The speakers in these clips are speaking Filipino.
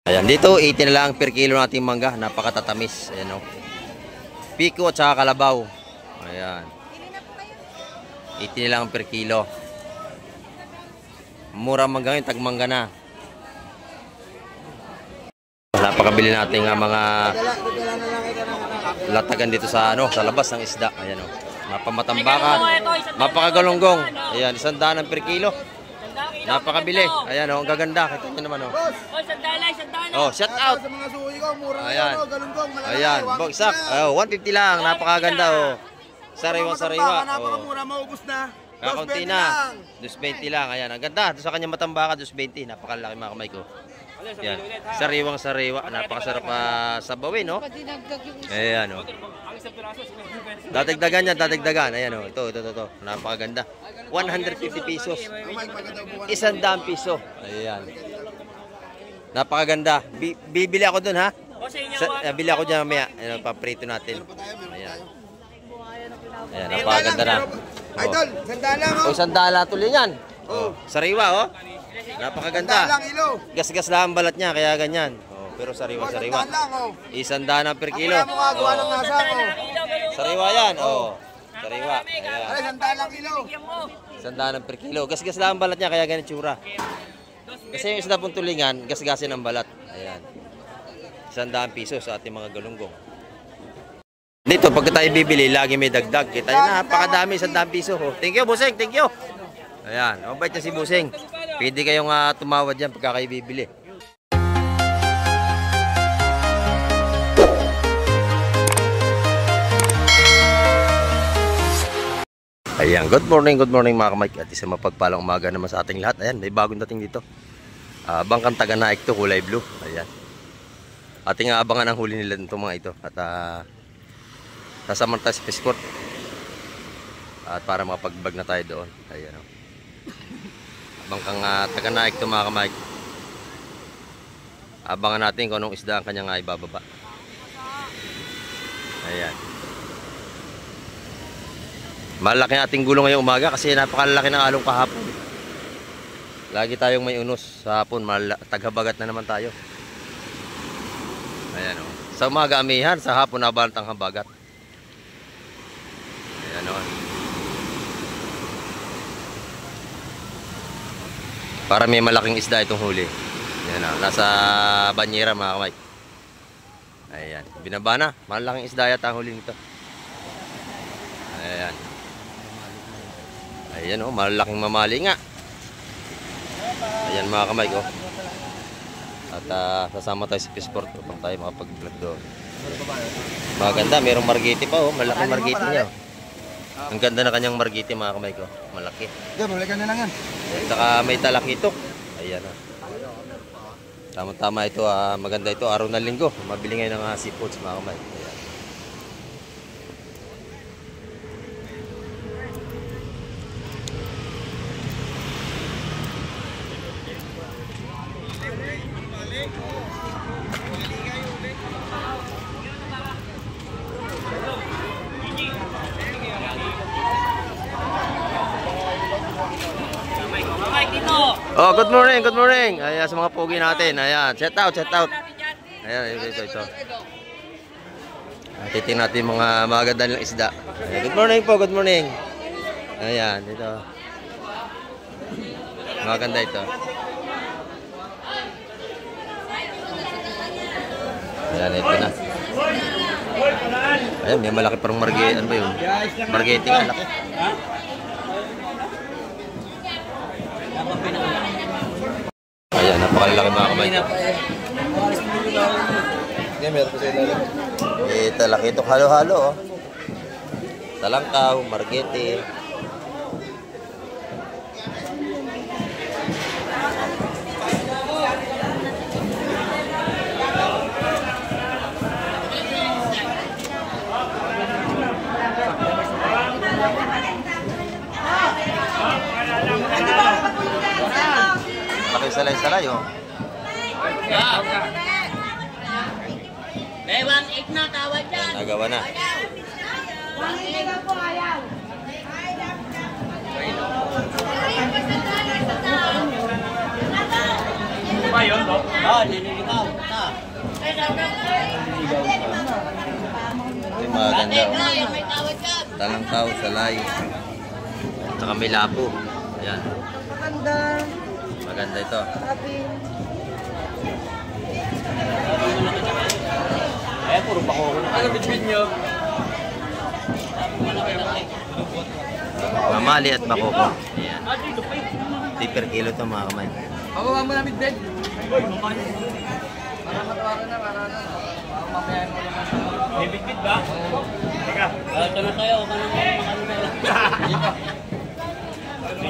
Ayan, dito 80 na lang per kilo nating mangga. Napakatatamis. Ayan o. Piko at saka kalabaw. Ayan. 80 na lang per kilo. Mura mangga yun, tagmangga na. Napakabili natin nga mga latagan dito sa sa labas ng isda. Ayan o. Mapamatambakan, mapakagalonggong. Ayan, 100 per kilo. Napakabili. Ayan o, ang gaganda. Kita nyo naman o. Oh, shout out sa mga suhi ko, mura ayan. galunggong. Ayan, bogsak. 150 lang, napakaganda o. Sariwa-sariwa. Napakamura, maubos na. Kakaunti na. 220 lang. Ayan, ang ganda. Sa kanya matambaka, 220. Napakalaki mga kamay ko. Ayan, sariwang-sariwa. Napakasarap sabawin, no? Ayan, o. Dadagdagan yan, dadagdagan. Ayan, o. Ito. Napakaganda. 150 pesos. 100 piso. Ayan. Napakaganda. Bibili ako dun, ha? Bili ako dyan mamaya. Ayan, paprito natin. Ayan. Ayan, napakaganda na. Idol, sandala mo. O, sandala tuloy yan. Sariwa, oh. Napakaganda. Gas-gas lang ang balat niya, kaya ganyan. Pero sariwa-sariwa. 100 per kilo. Sariwa yan, sariwa. Ayan. 100 per kilo. Gas-gas lang ang balat niya, kaya ganyan tsura. Kasi yung isda pong tulingan, gas-gasin ang balat. Ayan. 100 piso sa ating mga galunggong. Dito, pag tayo bibili, lagi may dagdag. Kita nyo, napakadami, 100 piso. Thank you, Buseng. Thank you. Ayan, mabait na si Buseng. Pwede kayong tumawad dyan pagka kayo bibili. Ayan, good morning mga kamay. At isang mapagpalang umaga naman sa ating lahat. Ayan, may bagong dating dito. Bangkang Taga-Naik to, kulay blue. Ayan. Ating abangan ang huli nila itong mga ito. At nasama tayo sa Fish Court. At para makapagbag na tayo doon. Ayan, o. Bangkang Taga-Naik to mga kamay. Abangan natin kung anong isda ang kanyang ibababa. Ayan. Malaki ating gulo ngayong umaga kasi napakalaki ng along kahapon. Lagi tayong may unos sa hapon, taghabagat na naman tayo. Ayan o. Sa umaga amihan, sa hapon nabalantang habagat. Ayan o. Para may malaking isda itong huli. Ayan o. Nasa banyera mga kamay. Ayan. Binaba na. Malaking isda yata ang huli nito. Ayan. Ayan o, malaking mamali nga. Ayan mga kamay ko. At sasama tayo sa Fish Court upang tayo makapag-vlog doon. Maganda, mayroong margiti pa o. Malaking margiti niya. Ang ganda na kanyang margiti mga kamay ko. Malaki. Balikan na lang yan. At saka may talakitok. Ayan o. Tama-tama ito, maganda ito. Araw na linggo. Mabili ngayon ng seafoods mga kamay. Ayan. Oh, good morning. Ayan sa mga pogi natin. Ayan, shout out. Ayan, ito. Titingnan natin mga maganda nilang isda. Ayan, good morning. Ayan, ito. Maganda ito. Ayan, ito na. Ayan, may malaki parang margete. Ano ba yun? Margete nga, laki. Ayan, napakalaki mga kamay ko. Talakitok halo-halo, oh. Talangkaw, margete. Salay-salay, oh. May 1.8 na tawad dyan. Nagawa na. 1.8 na po, ayaw. Ito yung maganda. Talang tao sa layo. Tsaka may lapo. Ayan. Maganda. Maganda ito. Sabi. Ay, puro bako. Ano bitbit nyo? Mamali at bakoko. Ayan. Di per kilo ito mga kamay. Pababa mo namin bed. Para matawaran na, para na. Mamaya mo naman. May bitbit ba? Teka. Ito na tayo.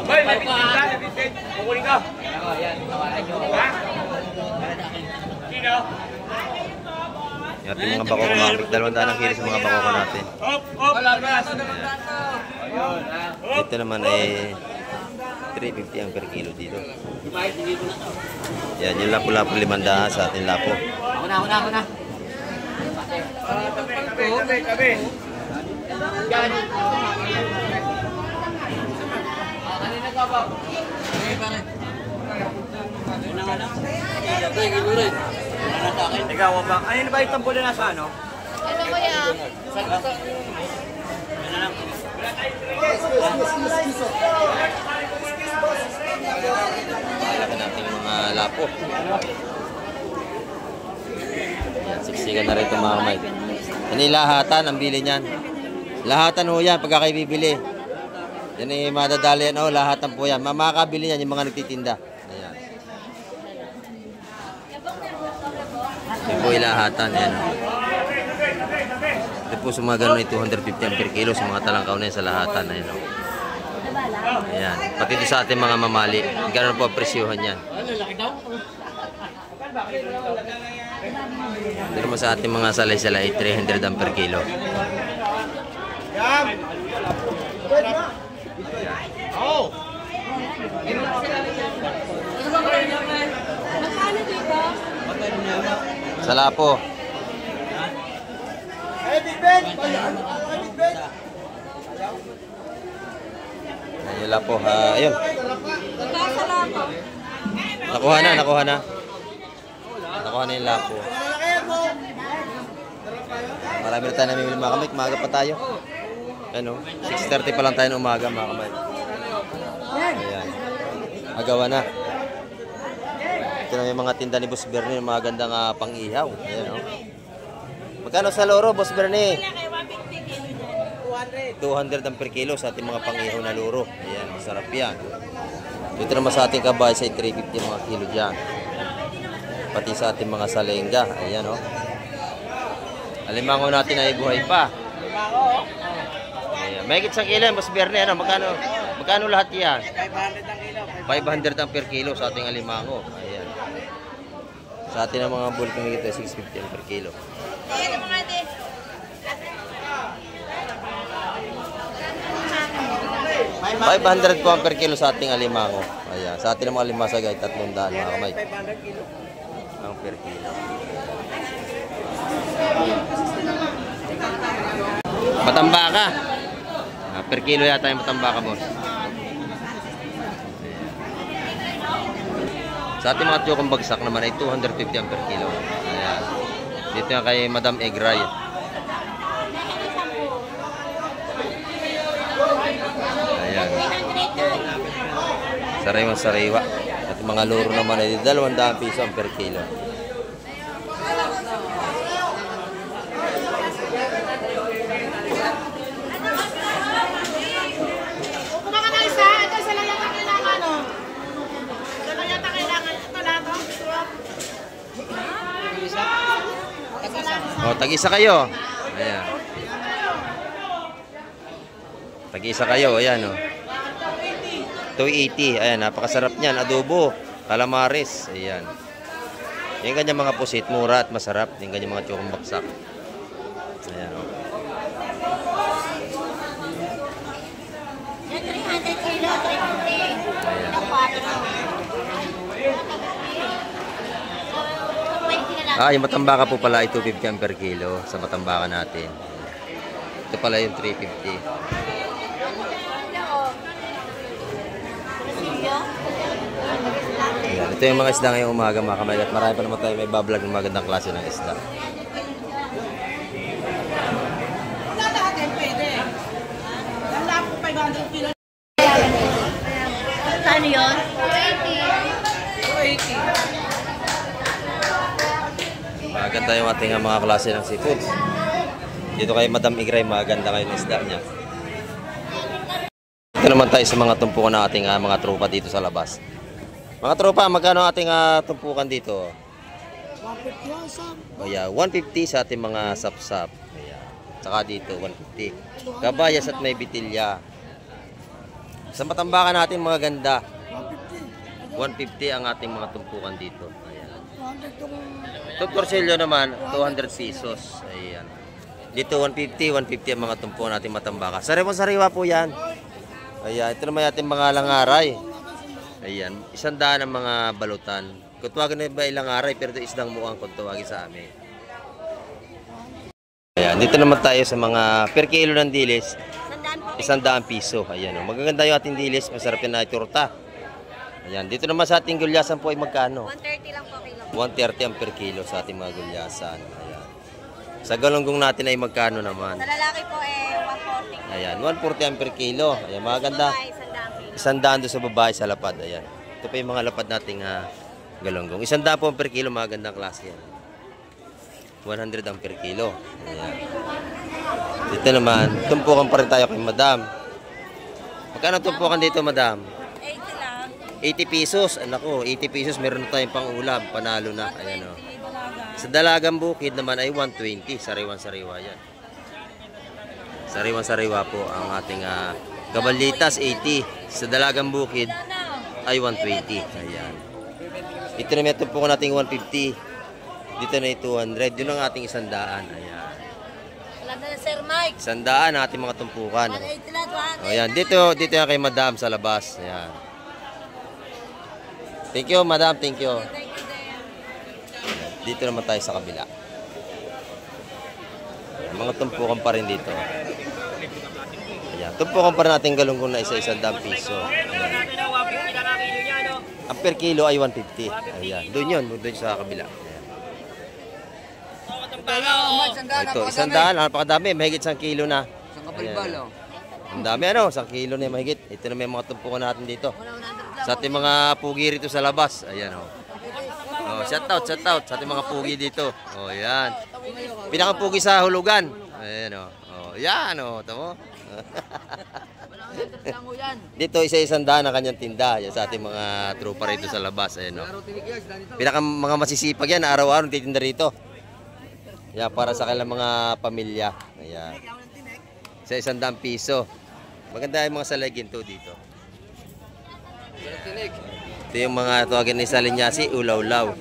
Boy, may bitbit ba? May bitbit. Kukunin ka. Yan, tawaran nyo. Ha? Sino? Yung ating mga bakoko mga 200 ang kilo sa mga bakoko natin. Hop, hop. Wala ba? Ayun, ha? Ito naman ay 350 ang per kilo dito. Yan, yung lapo-lapo 500 sa ating lapo. Ako na. Tabi. Yan. Kanina ka ba? Okay, pare. Ikaw, wabang. Ayun ba yung tambol na nasa ano? Ito kuya. Malaki natin mga lapo. Yan, siksikan na rin ito mga kamay. Yan lahatan ang bili niyan. Lahatan ho yan pagka kayo bibili. Yan ay madadali yan. Lahatan po yan. Makakabili yan yung mga nagtitinda. Ayan. Yan po yung lahatan. Yan. Ito po sa mga ganun ay 250 ang per kilo sa mga talangkaw na yan sa lahatan. Ayan. Ayan. Pati ito sa ating mga mamali. Ganun po ang presyuhan yan. Pero mo sa ating mga salay-salay 300 ang per kilo. Magkano dito? Sa lapo. Ayan yung lapo. Ayun. Magkasala ko. Nakuha na. Nakuha na yung lapo. Marami na tayo namimili mga kamay. Umaga pa tayo. Ano? 6:30 pa lang tayo ng umaga mga kamay. Ayan. Agawa na. Ito na yung mga tinda ni Boss Bernie. Mga gandang pang-ihaw. Ayan o. Magkano sa loro, Boss Bernie? 200 ang per kilo sa ating mga pang-ihaw na loro. Ayan. Masarap yan. Dito naman sa ating kabay sa 350 mga kilo dyan. Pati sa ating mga salengga. Ayan o. Alimango natin ay buhay pa. Ayan. May isang kilo yan, Boss Bernie. Ano? Magkano lahat yan? 500 ang per kilo sa ating alimango. Ayan. Sa ating mga bulking ito, 650 ang per kilo. 500 po ang per kilo sa ating alimango. Ayan. Sa ating mga limasag ay 300 mga kamay. Ang per kilo. Matambaka. Per kilo yata yung matambaka, boss. Sa ating mga tiyokong bagsak naman ay 250 ang per kilo. Ayan. Dito yung kay Madam Egray. Ayan. Sariwa-sariwa. At mga luro naman ay 200 piso ang per kilo. Kumaka na isa. Ito sa lang yata kailangan, no? Sa lang yata kailangan. Ito lang, no? O, tag-isa kayo. Ayan. Tag-isa kayo. Ayan, o. 280. Ayan, napakasarap niyan. Adobo. Calamares. Ayan. Yung kanyang mga pusit, mura at masarap. Yung kanyang mga tsukong baksak. Ayan, o. Yan, 300 kilo, 350. Ayan. Yung matambaka po pala ay 250 ang per kilo sa matambaka natin. Ito pala yung 350. Ayan, Ito yung mga isda ngayong umaga mga kamay. At marami pa naman tayo may bablog ng magandang klase ng isda. Wala natin pwede. Wala po 500 kilo. Saan yun? 280. Maganda yung ating mga klase ng seafood. Dito kay Madam Igray, maganda kayo ng isda niya. Ito naman tayo sa mga tumpukan ng ating mga tropa dito sa labas. Mga tropa, magkano ating tumpukan dito? 150 yeah, 150 sa ating mga sapsap. Ayan. Saka dito, 150. Kabayas at may bitilya. Sa matambakan natin mga ganda. 150 ang ating mga tumpukan dito. Ayan. Ito torsilyo naman, 200 pesos. Ayan. Dito 150 ang mga tumpukan natin matambaka. Sariwa po yan. Ayan, ito naman ating mga langaray. Ayan, 100 ang mga balutan. Kung tawagin na iba ilang aray, pero ito isdang muang kung tawagin sa amin. Ayan, dito naman tayo sa mga per kilo ng dilis. 100 piso. Ayan, magaganda yung ating dilis. Masarap yan na iturta. Ayan, dito naman sa ating gulyasan po ay magkano? 130 lang po kilo. 130 ang per kilo sa ating mga gulyasan. Ayan. Sa galunggong natin ay magkano naman? Sa lalaki po 140. Ayan, 140 ang per kilo. Ayan, maganda. 100 doon sa babae sa lapad. Ayan. Ito pa yung mga lapad nating galunggong. 100 po ang per kilo, magandang klase yan. 100 ang per kilo. Ayan. Dito naman, tumpukan pa rin tayo kay Madam. Magkano tumpukan dito, Madam? 80 lang. 80 pesos. Anak ko, 80 pesos meron na tayong pang-ulam. Panalo na. Ayan o. Sa Dalagang Bukid naman ay 120. Sariwan-sariwa yan. Sariwan-sariwa po ang ating Gabalitas 80. Sa Dalagang Bukid ay 120. Ayan. Ito na may tumpukan nating 150. Dito na 200. Yun ang ating 100. Ayan. Wala na Sir Mike. 100 ang ating mga tumpukan. 180 lang. 200. Ayan. Dito yan kay Madam sa labas. Ayan. Thank you, Madam. Thank you. Thank you, Dayan. Dito naman tayo sa kabila. Ayan, mga tumpukan pa rin dito. Ayan. Tumpukan pa rin natin galunggong na isa-100 piso. Ayan. Ang per kilo ay 150. Ayan. Doon yun. Doon sa kabila. Ito, 100. Napakadami. Mahigit 1 kilo na. Ayan. Ang dami ano. 1 kilo na mahigit. Ito na may mga tumpukan natin dito. Sa ating mga pugi rito sa labas. Ayan o. Oh, shout out sa ating mga pugi dito. Oh, yan. Pinakapugi sa hulugan. Ayan o. Oh, yan o. Tamo. Dito isa-100 ang kanyang tinda. Yan sa ating mga tropa rito sa labas. Ayan o. Mga masisipag yan. Araw-araw titinda rito. Yan, para sa kanilang mga pamilya. Ayan. Sa 100 piso. Maganda yung mga salaginto dito. Ito yung mga tawagin ni Salinyasi, ulaw-law.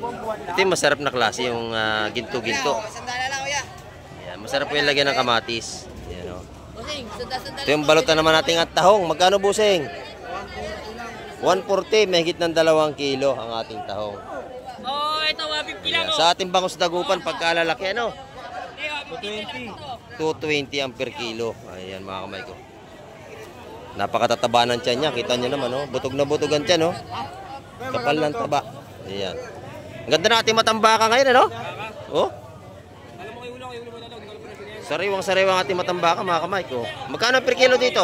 Ito yung masarap na klase, yung ginto-ginto. Ayan, masarap po yung lagyan ng kamatis. Ayan, oh. Ito yung balutan naman natin at tahong. Magkano, busing? 140, mahigit ng 2 kilo ang ating tahong. Oh, ito 150 lang. Ayan, sa ating bangus dagupan, pagkalalaki, ano? 220. 220 ang per kilo. Ayan, mga kamay ko. Napakatataba ng tiyan niya. Kita niyo naman, oh. Butog na butog ang tiyan, oh. Kapal ng taba. Ayan. Ang ganda na ating matambaka ngayon, ano? Oh. Sariwang-sariwang ating matambaka, mga kamay ko. Magkano per kilo dito?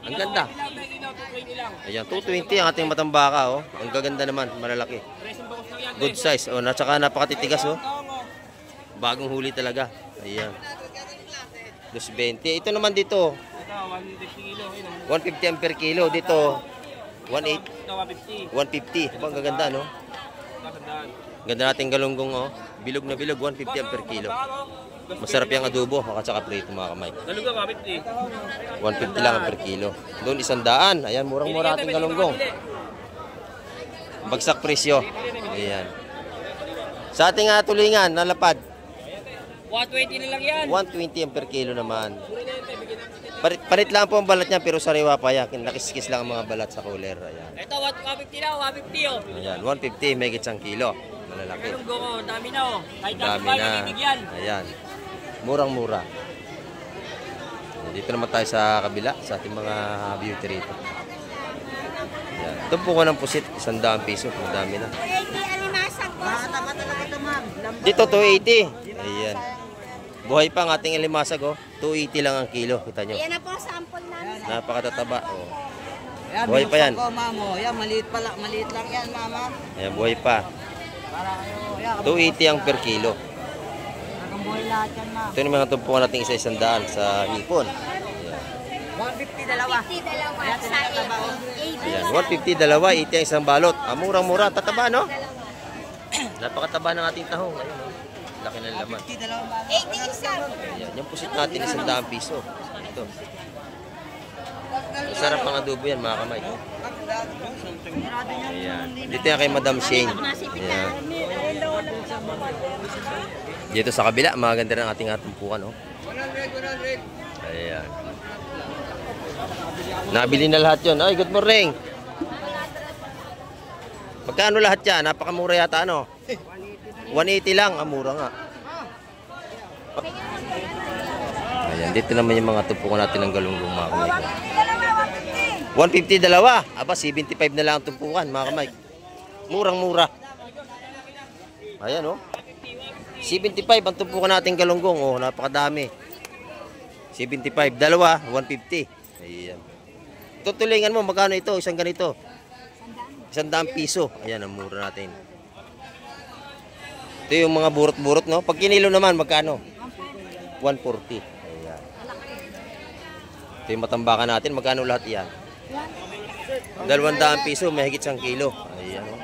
Ang ganda. Ayan, 220 ang ating matambaka, oh. Ang gaganda naman, malalaki. Good size, oh. Tsaka napakatitigas, oh. Bagong huli talaga. Ayan. 220. Ito naman dito. 150 ang per kilo. Dito, 150. Ang gaganda, no? Ganda natin galunggong, oh. Bilog na bilog, 150 ang per kilo. Masarap yung adobo, saka prito, mga kamay. 150 lang ang per kilo. Doon 100. Ayan, murang-mura ating galunggong. Bagsak presyo. Ayan. Sa ating tulingan, nalapad. 120 na lang yan. 120 ang per kilo naman. Palit lang po ang balat niya, pero sariwa pa yan. Nakis-kis lang ang mga balat sa cooler. Ayan. Ito 150 na, 150 oh. Ayan, 150, may 1 kilo. Malalaki. Galunggong oh, dami na oh. Kahit Dami ba na. nabibigyan. Ayan. Murang-mura. Dito naman tayo sa kabila, sa ating mga beauty rito. Ayan. Tumpukan ng pusit, 100 piso. Madami na. 80 alimasag po. Tama talaga ito, ma'am. Dito, 280. Ayan. Buhay pa ang ating alimasag, oh. 280 lang ang kilo. Kita nyo. Ayan na po, sample namin. Napakatataba, oh. Ayan, Buhay pa yan. binuksan ko, ma'am. Oh. Yan, maliit lang yan, mama. Ayan, buhay pa. Para kayo, yan. 280 ang per kilo. Ang buhay lahat yan, ma'am. Ito yung mga tumpukan natin isa-100 sa hipon. 150 dalawa. 50 dalawa. Sa 80. Ayan, 150, dalawa, 80 ang isang balot. Ah, murang-mura, tataba, no? Napakataba ng ating tahong. Ayun, oh. Laki ng laman. 50 dalawa, ma'am. 80 isa. Ayan, yung pusit natin, 100 piso. Ito. Masarap ang adobo yan, mga kamay. Ayan. Dito yan kay Madam Shane. Ayan. Dito sa kabila, maganda ng ating tumpukan, oh. Ayan. Nabili na lahat yun. Ay, good morning. Magkano lahat yan? Napakamura yata, ano? 180 lang. Ah, mura nga. Ayan, dito naman yung mga tumpukan natin ng galunggong, mga kamay. 150 dalawa. Aba, 75 na lang ang tumpukan, mga kamay. Murang-mura. Ayan, oh. 75 ang tumpukan natin galunggong. Oh, napakadami. 75. Dalawa, 150. Ayan. Tutulingan mo, magkano ito? Isang ganito. 100 piso. Ayan, ang mura natin. Ito yung mga burot-burot, no? Pag kinilo naman, magkano? 140. Ayan. Ito yung matambakan natin. Magkano lahat yan? 200 piso, may higit 1 kilo. Ayan, oh.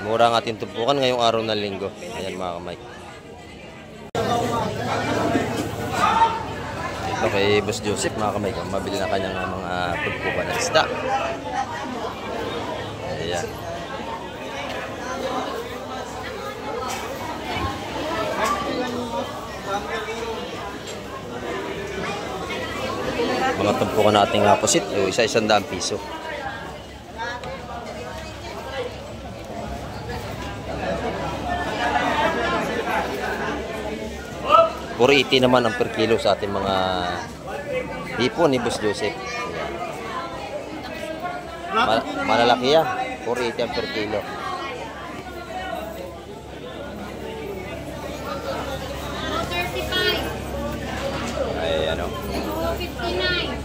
Mura ang ating tumpukan ngayong araw ng linggo. Ayan, mga kamay. Ito kay Boss Joseph, mga kamay, mabili na kanyang mga tumpukan at isda. Ayan. Mga tumpukan nating pusit, isa-100 piso. Puro 80 naman ang per kilo sa ating mga hipon ni Boss Joseph. Malalaki yan. Puro 80 ang per kilo. Ay, ano. 59.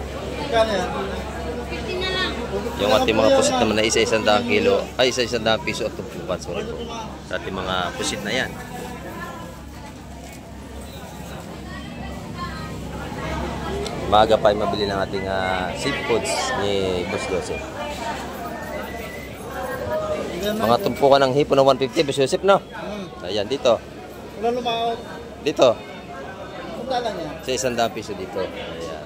50 na lang. Yung ating mga pusit naman na isa-100 kilo. Ay, isa-100 piso at tumpukan. Sorry po. Sa ating mga pusit na yan. Maaga pa ay mabili ng ating seafoods ni Boss Joseph. Mga tumpukan ng hipon ng 150, Boss Joseph, no? Ayan, dito. Wala lumaot. Dito. Punta lang yan. Sa 100 piso dito. Ayan.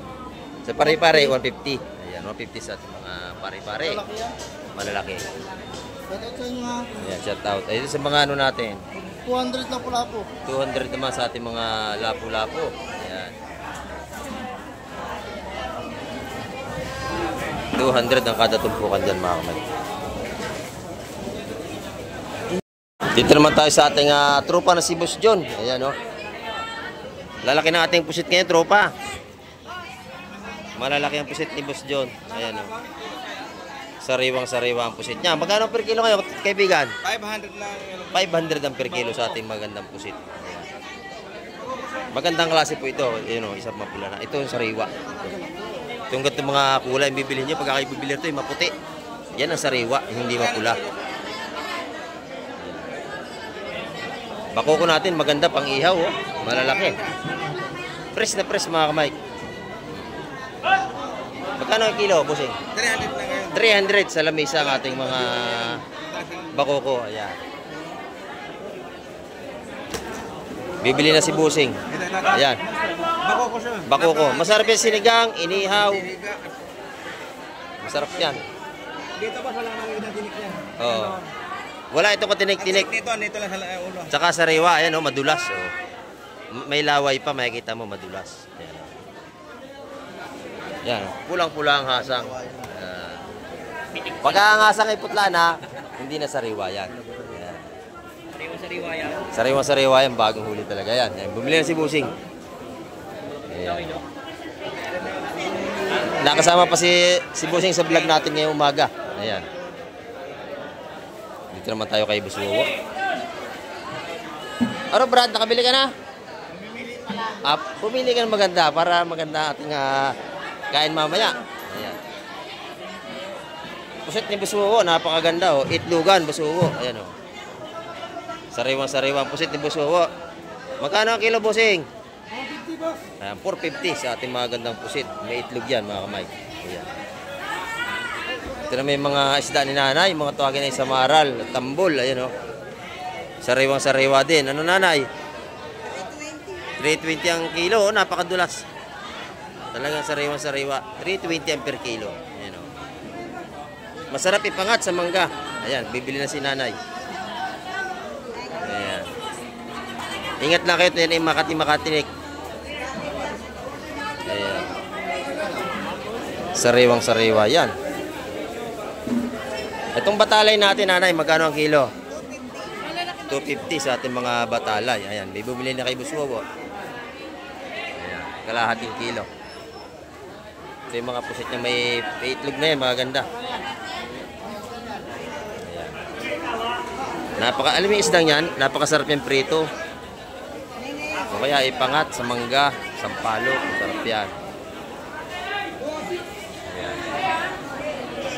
Sa pare-pare, 150. Ayan, 150 sa ating mga pare-pare. Malaki yan. Malalaki. Shoutout sa inyo, ha. Ayan, shout out. Ayan, sa mga ano natin. 200 lang pula po. 200 naman sa ating mga lapu-lapu. Ayan. 200 ang kada tumpukan dyan, mga kamay. Dito naman tayo sa ating tropa na si Boss John. Ayan, oh. Lalaki ng ating pusit ngayon, tropa. Malalaki ang pusit ni Boss John. Ayan, oh. Sariwang-sariwa ang pusit niya. Magkano per kilo kayo, kaibigan? 500 lang. 500 ang per kilo sa ating magandang pusit. Magandang klase po ito. Ayan, oh, isang mapula na. Ito yung sariwa. Itong ganitong mga kulay yung bibili nyo, pagka kayo bibili ito, yung maputi. Yan ang sariwa, hindi mapula. Bakoko natin, maganda pang ihaw, oh. Malalaki. Fresh na fresh, mga kamay. Magkano ang kilo, bossing? 300 lang ngayon. 300 sa lamesa ang ating mga bakoko. Ayan. Bibili na si bossing. Ayan. Bako ko siya. Bakoko. Masarap yan sinigang, inihaw. Masarap yan. Dito ba wala nang tinitinik niya? Oo. Wala ito katinik-tinik. Dito lang sa ulo. Tsaka sariwa, ayan, oh, madulas. Oh. May laway pa, makikita mo madulas. Ayan. Yan, pulang-pula ang hasang. Pagka ang hasang ay putla na, hindi na sariwa yan. Sariwa-sariwa yan. Sariwa-sariwa yan, bagong huli talaga yan. Yan, bumili na si Busing. Ayan. Nakasama pa si Busing sa vlog natin ngayong umaga. Ayan. Dito naman tayo kay Busuwo. Ano Brad, nakabili ka na? Pumili ka ng maganda para maganda ating kain mamaya. Ayan. Pusit ni Busuwo, napakaganda oh. Itlugan, Busuwo. Ayan oh. Sariwang pusit ni Busuwo. Magkano ang kilo, bossing? 450, boss. Ayan, 450 sa ating mga gandang pusit. May itlog yan, mga kamay. Ayan. Ito na may mga isda ni nanay, mga tuwagin ay samaral, tambol, ayan o. Sariwang-sariwa din. Ano nanay? 320 ang kilo, napakadulas. Talagang sariwang-sariwa. 320 ang per kilo. Ayan o. Masarap ipangat sa mangga. Ayan, bibili na si nanay. Ayan. Ingat lang kayo, ito yan ay makati-makatinik. Ayan. Sariwang-sariwa yan. Itong batalay natin, nanay, magkano ang kilo? 250 sa ating mga batalay. Ayan, may bumili na kay Busuwo. Ayan, kalahating kilo. Ito yung mga pusit niya, may itlog na yan, maganda. Ayan. Alam mo yung isdang yan, napakasarap yung prito. O kaya ipangat sa mangga, sampalo, masarap yan. Ayan.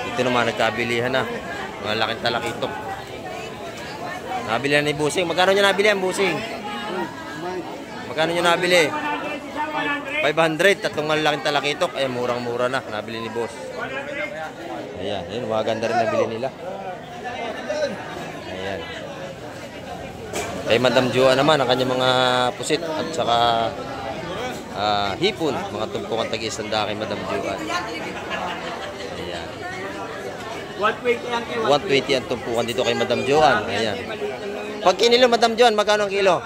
Ito naman, nagkabilihan na. Mga laking talakitok. Nabili na ni Busing. Magkano nyo nabili ang Busing? Magkano nyo nabili? 500. Tatlong laking talakitok. Ay, murang-mura na. Nabili ni Boss. Ayan. Ayan. Maganda rin nabili nila. Ayan. Kay Madam Joa naman, ang kanyang mga pusit at saka hipon. Mga tumpukan tag-isanda kay Madam Joa. 120 ang tumpukan dito kay Madam Joan. Ayan. Pag kinilo, Madam Joan, magkano ang kilo?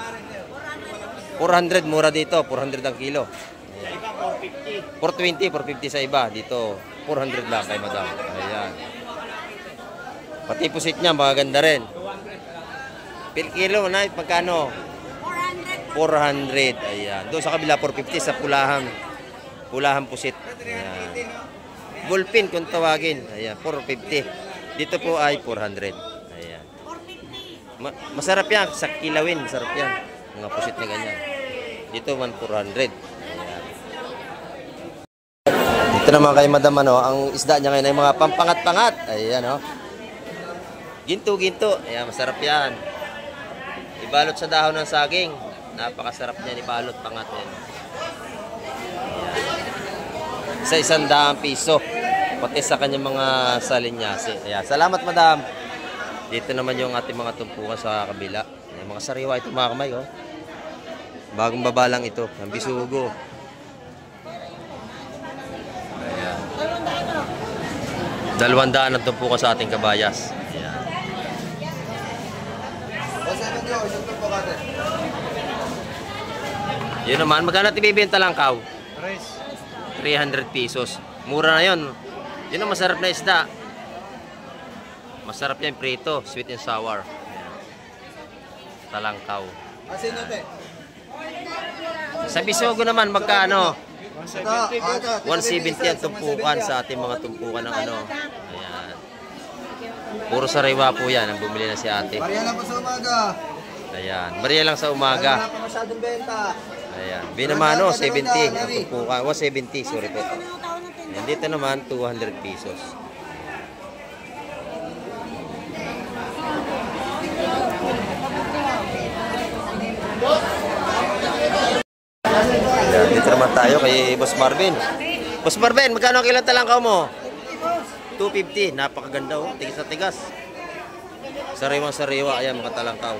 400, mura dito. 400 ang kilo. Ayan. 420, 450 sa iba. Dito, 400 lang kay Madam. Ayan. Pati pusit niya, magaganda rin. Per kilo, na, magkano? 400. Ayan. Doon sa kabila, 450 sa pulahan pusit. Ayan. Bullpen kung tawagin. Ayan, 450. Dito po ay 400. Ayan. Masarap yan. Sa kilawin, masarap yan. Mga pusit na ganyan. Dito man 400. Ayan. Dito naman kay Madam, ang isda niya ngayon ay mga pampangat-pangat. Ayan, oh. Ginto-ginto. Ayan, masarap yan. Ibalot sa dahon ng saging. Napakasarap niyan, ibalot pangat yan. Sa 100 piso. Pati sa kanyang mga salinyasi. Ayan. Salamat, Madam. Dito naman yung ating mga tumpukan sa kabila. Ayan, mga sariwa ito, mga kamay. Oh. Bagong baba lang ito. Ang bisugo. Ayan. 200 ang tumpukan sa ating kabayas. Ayan. Yun naman. Magkano ibibenta lang, Kaw? 300 pesos. Mura na yun. Yun ang masarap na isda. Masarap yan prito. Sweet and sour. Talangkaw. Sa bisugo naman, magkano? 170 ang tumpukan sa ating mga tumpukan ng ano. Ayan. Puro sariwa po yan. Ang bumili na si ate. Bariya lang po sa umaga. Ayan. Bariya lang sa umaga. Wala pa masyadong benta. Ayan. Binamano, 70. Ang tumpukan. 170, sorry po. Ayan. Dito naman, 200 pesos. Ayan. Dito naman tayo kay Boss Marvin. Boss Marvin, magkano ang kilang talangkaw mo? 250. Napakaganda oh. Tigas na tigas. Sariwang-sariwa. Ayan, mga talangkaw.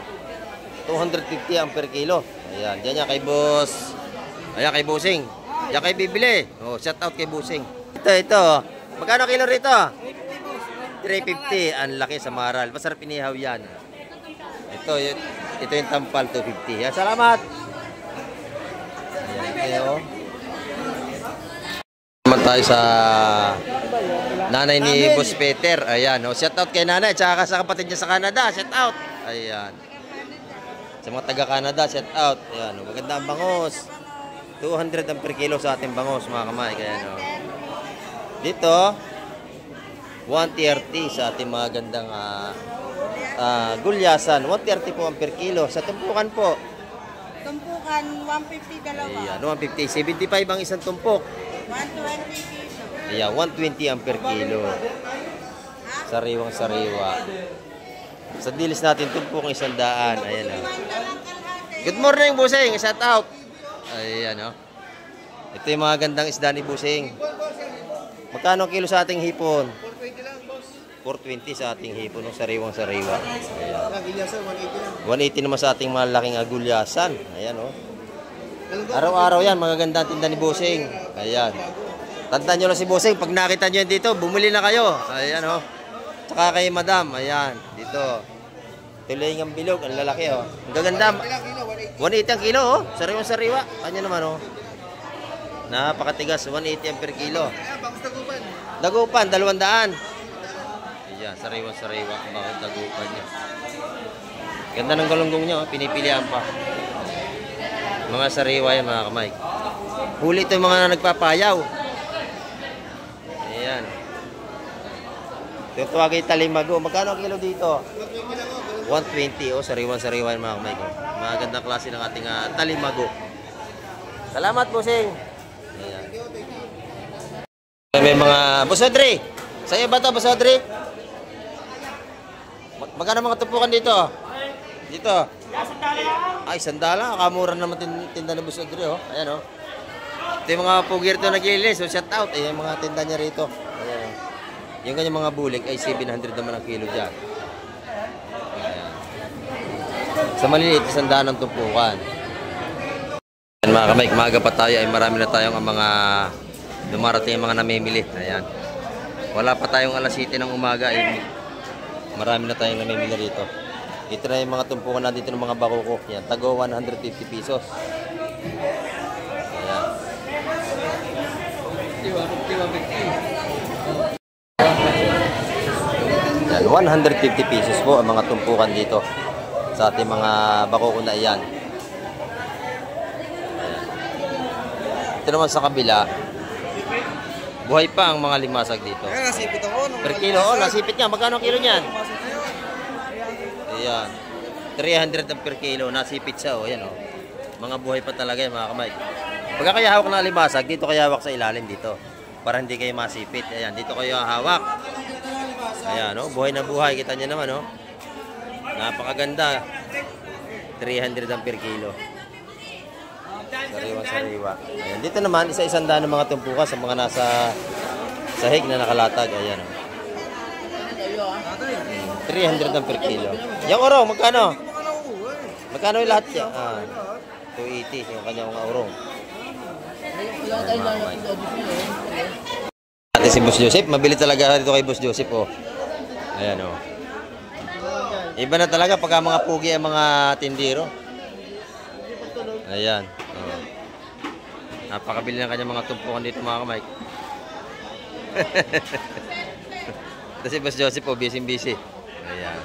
250 ang per kilo. Ayan, diyan niya kay Boss. Ayan, kay Busing. Diyan kay bibili. Oh, shout out kay Busing. Ito. Magkano kilo rito? 350. Ang laki sa maral. Masarap inihaw yan. Ito yung tampal, 250. Ayan, salamat. Ayan, oh. Naman tayo sa nanay ni Boss Peter. Ayan, oh. Shout out kay nanay. Tsaka sa kapatid niya sa Canada. Shout out. Ayan. Sa mga taga-Canada, shout out. Ayan, oh. Maganda ang bangos. 200 ang per kilo sa ating bangos, mga kamay. Kaya, no. Dito, 130 sa ating mga gandang gulyasan. 130 po ang per kilo. Sa tumpukan po, Tumpukan, 150 dalawa. ayan, 150. 75 ang isang tumpok. 120 piso. Ayan, 120 ang per kilo. Sariwang sariwa. Sa dilis natin, tumpok 100. Ayan o. Good morning, Busing. Shout out. Ayan o. Ito yung mga gandang isda ni Busing. Magkano kilo sa ating hipon? 420 sa ating hipon ng sariwang sariwa. Ayan. 180 naman sa ating malaking agulyasan. Ayan o. Araw-araw yan, magagandang tinda ni Busing. Ayan. Tandaan nyo lang si Busing, pag nakita nyo yan dito, bumili na kayo. Ayan o. Tsaka kay Madam, ayan, dito. Tuloy ng bilog, ang lalaki o. Ang gaganda. 180 ang kilo o. Sariwang sariwa. Kanya naman o. Napakatigas, 180 ang per kilo. Dagupan, 200. Ayan, sariwang sariwa. Bakit dagupan niya? Ganda ng galunggong niya, pinipilihan pa. Mga sariwa yan mga kamay. Huli ito yung mga nagpapayaw. Ayan. Ito tawagin talimago. Magkano ang kilo dito? 120. O, sariwan-sariwa yung mga kamay ko. Mga gandang klase ng ating talimago. Salamat, Busing. Ayan. May mga... Boss Audrey! Sa'yo ba ito, Boss Audrey? Magkano mga tupukan dito? Dito. Ay, sandala. Kamura naman tinda ni Boss Audrey, oh. Ayan, oh. Ito yung mga pugir ito naglilinis. So, shout out. Ayan yung mga tinda niya rito. Ayan, oh. Yung kanyang mga bulik ay 700 naman ang kilo dyan. Ayan. Sa maliliit, 100 ang tumpukan. Ayan, mga kamay, kumaga pa tayo ay marami na tayong mga dumarating yung mga namimili. Ayan. Wala pa tayong alas 7 ng umaga ay marami na tayong namimili rito. Ito na yung mga tumpukan na dito ng mga bakoko. Yan, tago 150 pesos. Ayan. Yan, 150 pesos po ang mga tumpukan dito sa ating mga bakoko na iyan. Ayan. Ito naman sa kabila, buhay pa ang mga limasag dito. Nasipit ako. Per kilo, oh, nasipit nga. Magkano kilo niyan? Ayan. 300 ang per kilo. Nasipit siya, oh. Ayan, oh. Mga buhay pa talaga yan, mga kamay. Pagka kaya hawak na limasag, dito kaya hawak sa ilalim dito. Para hindi kayo masipit. Ayan, dito kayo hawak. Ayan, oh. Buhay na buhay. Kita niyo naman, oh. Napakaganda. 300 ang per kilo. Sariwa-sariwa. Ayan. Dito naman, isa-isang daan ng mga tumpukan sa mga nasa sahig na nakalatag. Ayan, oh. 300 ang per kilo. Yung orong, magkano? Magkano yung lahat yan? 280 yung kanyang orong. Ate si Boss Joseph, mabili talaga dito kay Boss Joseph, oh. Ayan, oh. Iba na talaga pagka mga pugi ang mga tindiro. Ayan. Oh. Napakabili ng kanyang mga tumpukan dito, mga kamay. Ito si Boss Joseph, oh, busy-busy. Ayan.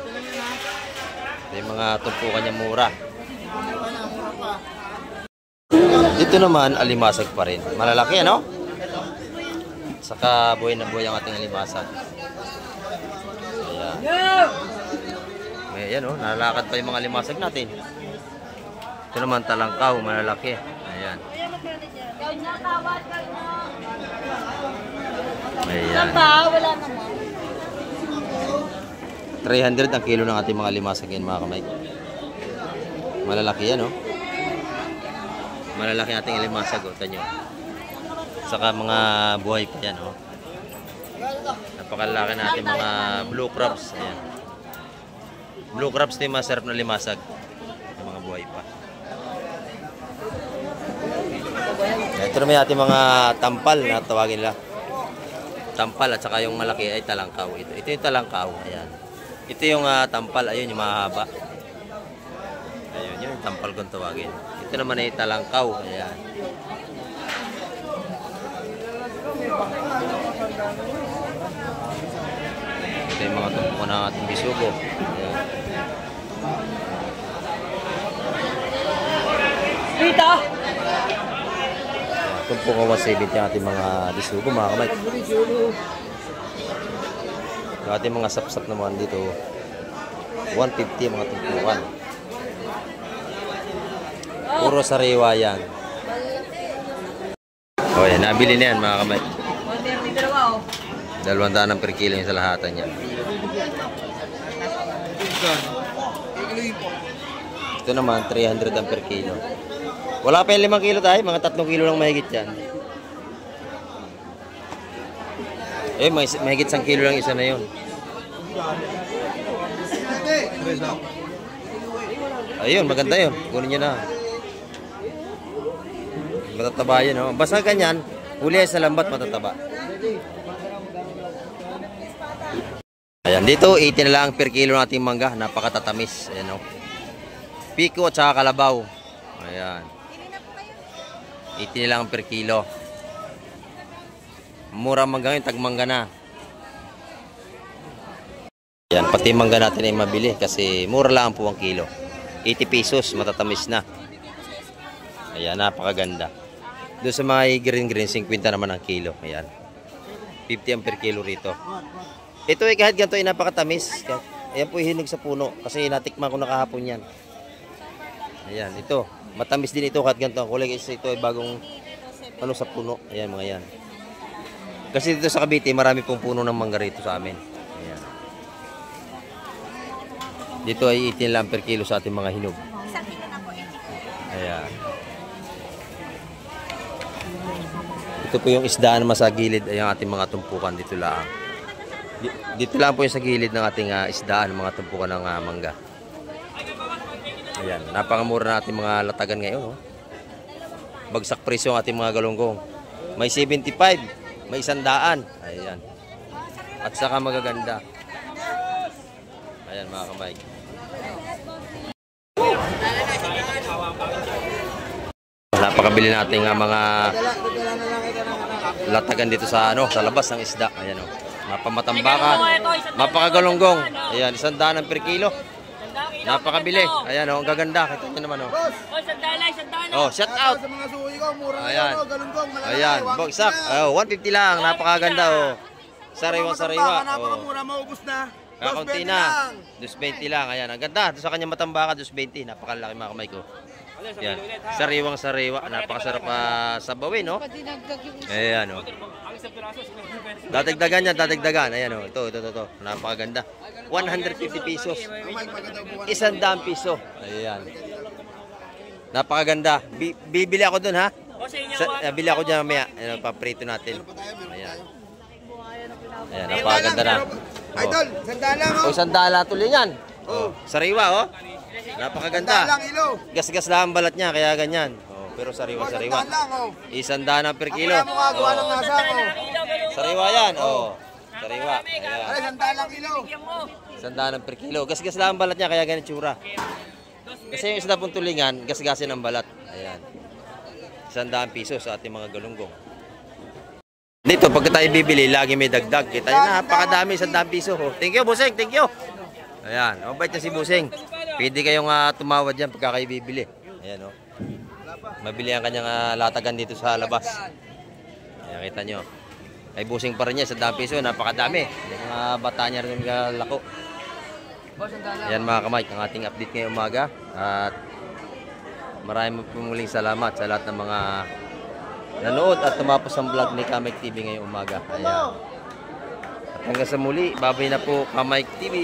Ito yung mga tumpukan niya mura. Dito naman, alimasag pa rin. Malalaki, ano? Saka buhay na buhay ang ating alimasag. Ayan. Ayan, oh, nalalakad pa yung mga alimasag natin. Ito naman, talangkaw, malalaki. Ayan. Ayan. Wala naman. 300 ang kilo ng ating mga limasag yan, mga kamay. Malalaki yan, oh. Malalaki ating limasag, oh. Tanyo. Saka mga buhay pa yan, oh. Napakalaki natin mga blue crabs. Ayan. Blue crabs ito yung masarap na limasag. Yung mga buhay pa. Ito naman ating mga tampal na tawagin nila. Tampal at saka yung malaki ay talangkaw. Ito yung talangkaw. Ayan. Ito yung tampal. Ayun yung mahaba. Ayun yung tampal kung tawagin. Ito naman ay talangkaw. Ayan. Ito yung mga tumpo ng ating bisugo. Ayan. Rita! Tumpo ko 170 yung ating mga bisugo, mga kamay. Yung ating mga sapsap naman dito, 150 mga tumpukan. Puro sariwa yan. O yan, nabili na yan mga kamay. 200 per kilo yung sa lahatan niya. Ito naman, 300 ang per kilo. Wala pa yung 5 kilo tayo, mga 3 kilo lang mahigit yan. Eh, mahigit 1 kilo lang isa na yun. Ayun, maganda yun. Kunin nyo na. Matataba yun, no? Basta ganyan, huli sa lambat, matataba. Ayan, dito 80 na lang per kilo ng ating mangga. Napakatatamis. Ayan, no? Piko at saka kalabaw. Ayan. 80 na lang per kilo. Mura mangga yun, tagmangga na. Ayan, pati mangga natin ay mabili kasi mura lang po ang kilo. 80 pesos, matatamis na. Ayan, napakaganda. Doon sa mga green, 50 naman ang kilo. Ayan. 50 ang per kilo rito. Ito ay kahit ganito ay napakatamis. Ayan po hinog sa puno kasi natikman ko na kahapon yan. Ayan, ito. Matamis din ito kahit ganito. Kulay kasi ito ay bagong ano sa puno. Ayan mga yan. Kasi dito sa Cavite, marami pong puno ng mangga rito sa amin. Ayan. Dito ay 18 lang per kilo sa ating mga hinog. Ayan. Ito po yung isdaan naman sa gilid ay ang ating mga tumpukan dito lang. Dito lang po yung sa gilid ng ating isdaan, mga tumpukan ng mangga. Ayan, napakamura na ating mga latagan ngayon. Oh. Bagsak presyo ang ating mga galunggong. May 75, may 100. Ayan. At saka magaganda. Ayan mga kamay. Napakabili natin nga mga latagan dito sa sa labas ng isda. Ayan oh. Mapamatambakan, mapakagalunggong. Ayan, 100 ang per kilo. Napakabili. Ayan oh, ang gaganda. Kita niyo naman oh. Oh, shout out. Sa mga suhi ko, mura Ayan. na galunggong, malaki. Ayan, bagsak. Oh, 150 lang. Napakaganda oh. Sariwa-sariwa. Oh. Napakamura, maubos na. Kakaunti na. 220 lang. Ayan, ang ganda. Doon sa kanya matambaka, 220. Napakalaki mga kamay ko. Yan. Sariwang-sariwa. Napakasarap sabawin, no? Ayan, oh. Dadagdagan yan, dadagdagan. Ayan, oh. Ito. Napakaganda. 150 pesos. 100 piso. Ayan. Napakaganda. Bibili ako dun, ha? Bili ako dyan mamaya. Ayan, paprito natin. Ayan. Ayan, napakaganda na. Idol, 100 lang, oh. 100 tuloy yan. Oh, sariwa, oh. Napakaganda. 100 lang, ilo. Gas-gas lang ang balat niya, kaya ganyan. Oh, pero sariwa-sariwa. 100 lang, oh. 100 na per kilo. Ako na makagawa ng nasa ko. Sariwa yan, oh. Sariwa. Ayan. Ay, 100 lang, ilo. 100 per kilo. Gas-gas lang ang balat niya, kaya ganyan tsura. Kasi yung isda pong tulingan, gas-gasin ang balat. Ayan. 100 piso sa ating mga galunggong. Dito, pagka tayo bibili, lagi may dagdag. Kita nyo, napakadami, 100 piso. Oh. Thank you, Buseng. Thank you. Ayan, mabait na si Buseng. Pwede kayong tumawad dyan pagka kayo bibili. Ayan, oh. Mabili ang kanyang latagan dito sa labas. Ayan, kita nyo. Ay Buseng pa rin niya, 100 piso. Napakadami. Yung mga bata niya rin lako. Ayan mga kamay, ang ating update ngayong umaga. At maraming muling salamat sa lahat ng mga nanood at tumapos ang vlog ni Kamike TV ngayong umaga. Ayan. At hanggang sa muli, babay na po Kamike TV.